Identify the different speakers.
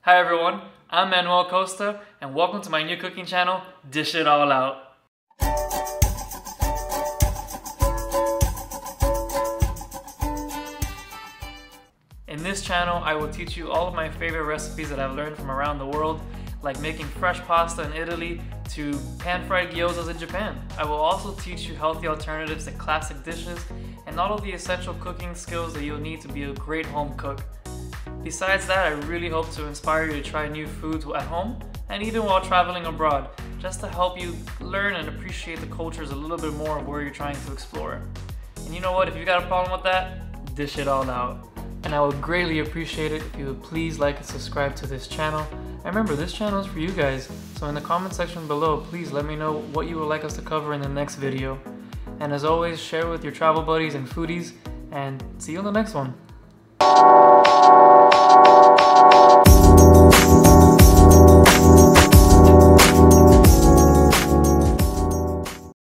Speaker 1: Hi everyone, I'm Manuel Costa and welcome to my new cooking channel, Dish It All Out. In this channel, I will teach you all of my favorite recipes that I've learned from around the world, like making fresh pasta in Italy to pan-fried gyozas in Japan. I will also teach you healthy alternatives to classic dishes and all of the essential cooking skills that you'll need to be a great home cook. Besides that, I really hope to inspire you to try new foods at home and even while traveling abroad, just to help you learn and appreciate the cultures a little bit more of where you're trying to explore. And you know what, if you got a problem with that, dish it all out. And I would greatly appreciate it if you would please like and subscribe to this channel. And remember, this channel is for you guys, so in the comment section below, please let me know what you would like us to cover in the next video. And as always, share with your travel buddies and foodies, and see you in the next one.